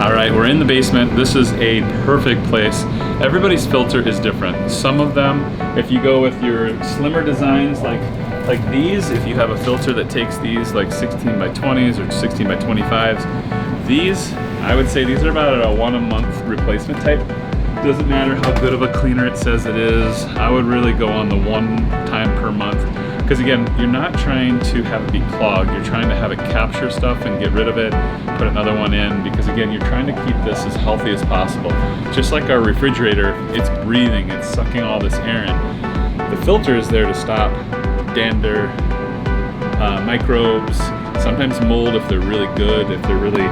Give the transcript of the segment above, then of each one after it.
All right, we're in the basement. This is a perfect place. Everybody's filter is different. Some of them, if you go with your slimmer designs like these, if you have a filter that takes these like 16 by 20s or 16 by 25s, these, I would say these are about a 1 a month replacement type. Doesn't matter how good of a cleaner it says it is. I would really go on the 1 time per month. Because again, you're not trying to have it be clogged. You're trying to have it capture stuff and get rid of it, put another one in, because again, you're trying to keep this as healthy as possible. Just like our refrigerator, it's breathing, it's sucking all this air in. The filter is there to stop dander, microbes, sometimes mold if they're really good, if they're really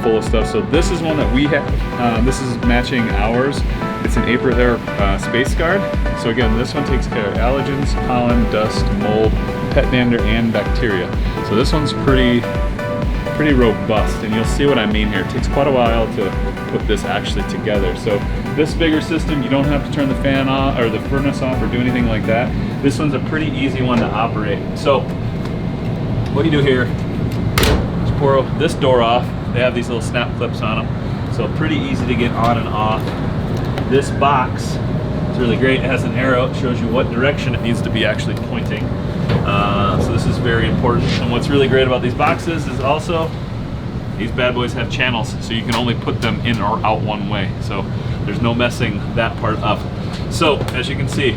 full of stuff. So this is one that we have. This is matching ours. It's an Aper Space Guard. So again, this one takes care of allergens, pollen, dust, mold, pet dander, and bacteria. So this one's pretty robust, and you'll see what I mean here. It takes quite a while to put this actually together. So this bigger system, you don't have to turn the fan off or the furnace off or do anything like that. This one's a pretty easy one to operate. So what you do here is pour this door off. They have these little snap clips on them, so pretty easy to get on and off. This box is really great. It has an arrow. It shows you what direction it needs to be actually pointing. So this is very important. And what's really great about these boxes is also these bad boys have channels, so you can only put them in or out one way. So there's no messing that part up. So as you can see,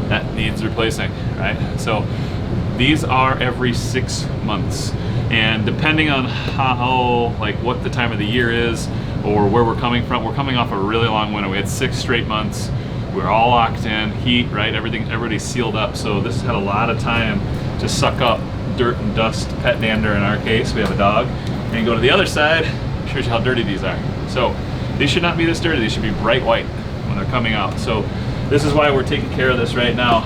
that needs replacing, right? So these are every 6 months. And depending on how, like what the time of the year is or where we're coming from, we're coming off a really long winter. We had 6 straight months. We're all locked in, heat, right? Everybody's sealed up. So this has had a lot of time to suck up dirt and dust, pet dander in our case. We have a dog. And you go to the other side, it shows you how dirty these are. So these should not be this dirty. These should be bright white when they're coming out. So this is why we're taking care of this right now.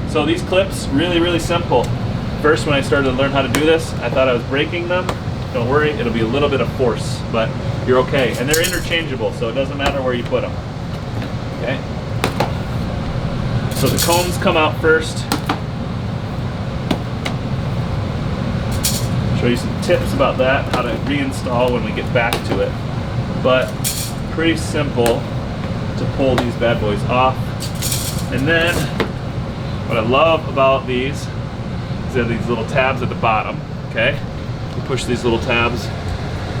So these clips, really simple. First, when I started to learn how to do this, I thought I was breaking them. Don't worry, it'll be a little bit of force, but you're okay. And they're interchangeable, so it doesn't matter where you put them. Okay? So the combs come out first. Show you some tips about that, how to reinstall when we get back to it. But pretty simple to pull these bad boys off. And then, what I love about these, they have these little tabs at the bottom, okay? You push these little tabs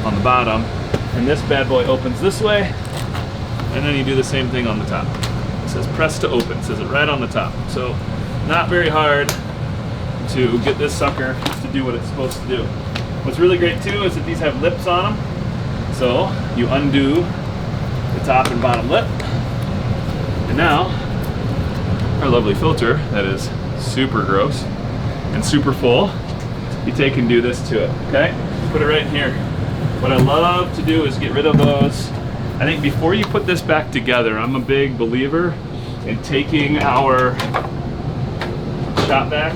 on the bottom, and this bad boy opens this way, and then you do the same thing on the top. It says press to open, it says it right on the top. So not very hard to get this sucker to do what it's supposed to do. What's really great too is that these have lips on them. So you undo the top and bottom lip, and now our lovely filter that is super gross and super full, you take and do this to it, okay? Put it right in here. What I love to do is get rid of those. I think before you put this back together, I'm a big believer in taking our shop vac,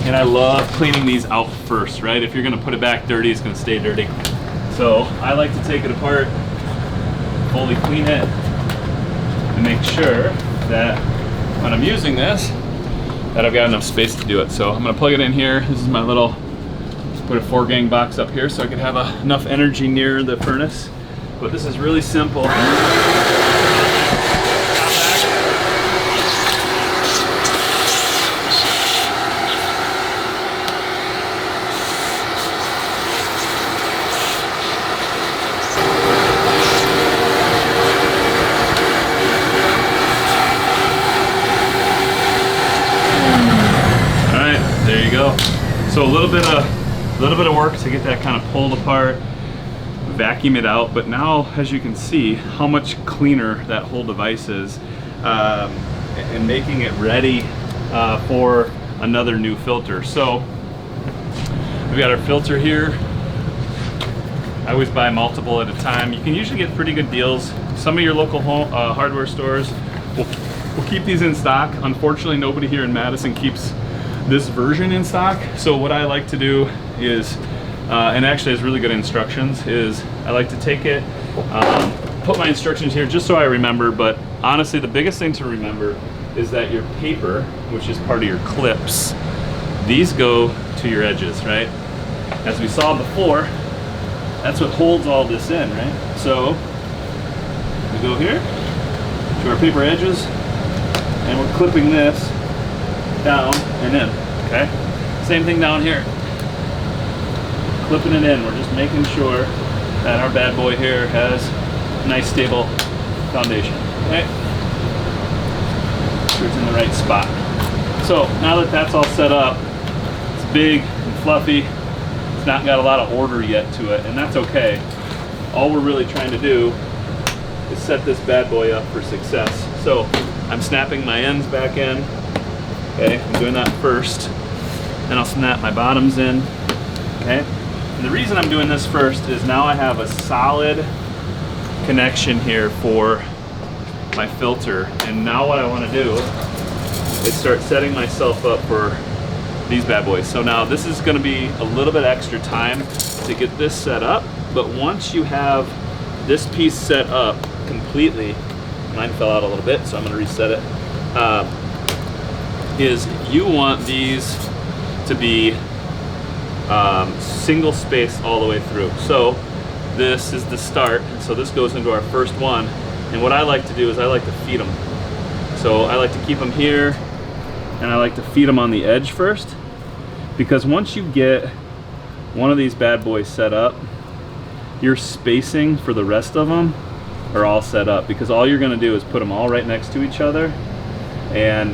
and I love cleaning these out first, right? If you're gonna put it back dirty, it's gonna stay dirty. So I like to take it apart, fully clean it, and make sure that when I'm using this, that I've got enough space to do it. So I'm gonna plug it in here. This is my little, put a 4-gang box up here so I can have enough energy near the furnace. But this is really simple. There you go. So a little bit of work to get that kind of pulled apart, vacuum it out, but now as you can see how much cleaner that whole device is, and making it ready for another new filter. So we've got our filter here. I always buy multiple at a time. You can usually get pretty good deals. Some of your local hardware stores will keep these in stock. Unfortunately, nobody here in Madison keeps this version in stock. So what I like to do is, and actually has really good instructions, is I like to take it, put my instructions here just so I remember, but honestly the biggest thing to remember is that your paper, which is part of your clips, these go to your edges, right? As we saw before, That's what holds all this in, right? So we go here to our paper edges, and we're clipping this down and in, okay? Same thing down here. Clipping it in. We're just making sure that our bad boy here has a nice stable foundation, okay? Sure it's in the right spot. So now that that's all set up, it's big and fluffy. It's not got a lot of order yet to it, and that's okay. All we're really trying to do is set this bad boy up for success. So I'm snapping my ends back in. Okay, I'm doing that first. Then I'll snap my bottoms in. Okay. And the reason I'm doing this first is now I have a solid connection here for my filter. And now what I want to do is start setting myself up for these bad boys. So now this is going to be a little bit extra time to get this set up, but once you have this piece set up completely, mine fell out a little bit, so I'm going to reset it, is you want these to be single spaced all the way through. So this is the start, so this goes into our first one, and what I like to do is I like to feed them. So I like to keep them here, and I like to feed them on the edge first, because once you get one of these bad boys set up, your spacing for the rest of them are all set up, because all you're going to do is put them all right next to each other, and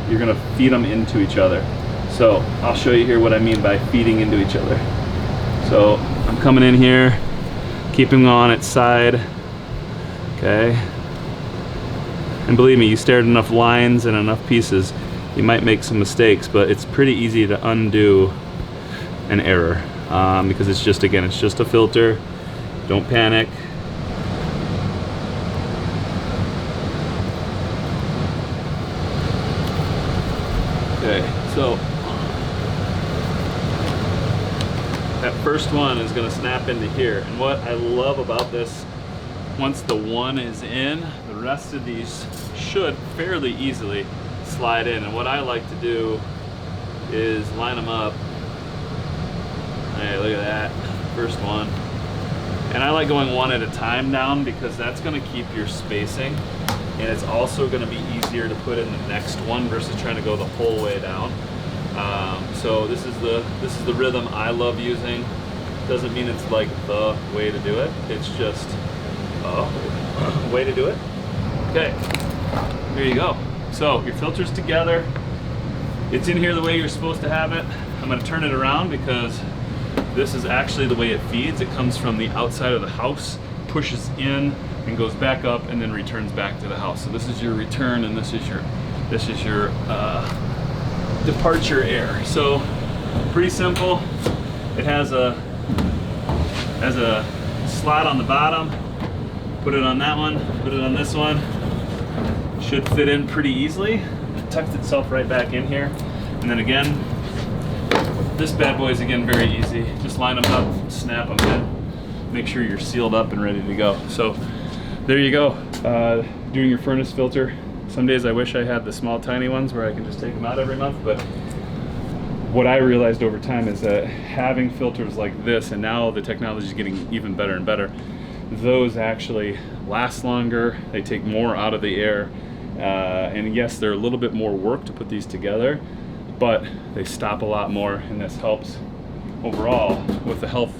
you're going to feed them into each other. So I'll show you here what I mean by feeding into each other. So I'm coming in here, keeping on its side, okay? And believe me, you stare at enough lines and enough pieces, you might make some mistakes, but it's pretty easy to undo an error, because it's just, again, it's just a filter. Don't panic. Okay, so that first one is going to snap into here, and what I love about this, once the one is in, the rest of these should fairly easily slide in. And what I like to do is line them up. Hey, look at that, first one. And I like going one at a time down, because that's going to keep your spacing, and it's also going to be easier to put in the next one versus trying to go the whole way down. So this is the rhythm I love using. Doesn't mean it's like the way to do it. It's just a way to do it. Okay, here you go. So your filter's together. It's in here the way you're supposed to have it. I'm going to turn it around, because this is actually the way it feeds. It comes from the outside of the house, pushes in, and goes back up, and then returns back to the house. So this is your return, and this is your departure air. So pretty simple. It has a slot on the bottom. Put it on that one. Put it on this one. Should fit in pretty easily. It tucks itself right back in here, and then again, this bad boy is again very easy. Just line them up, snap them in, make sure you're sealed up and ready to go. So there you go, doing your furnace filter. Some days I wish I had the small tiny ones where I can just take them out every month, but what I realized over time is that having filters like this, and now the technology is getting even better and better, those actually last longer, they take more out of the air, and yes, they're a little bit more work to put these together, but they stop a lot more, and this helps overall with the health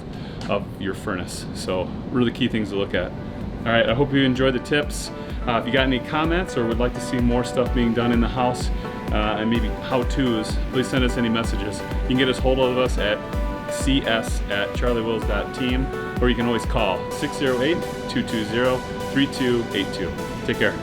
of your furnace. So really key things to look at. All right, I hope you enjoyed the tips. If you got any comments or would like to see more stuff being done in the house, and maybe how-tos, please send us any messages. You can get us hold of us at cs@charliewills.team, or you can always call 608-220-3282. Take care.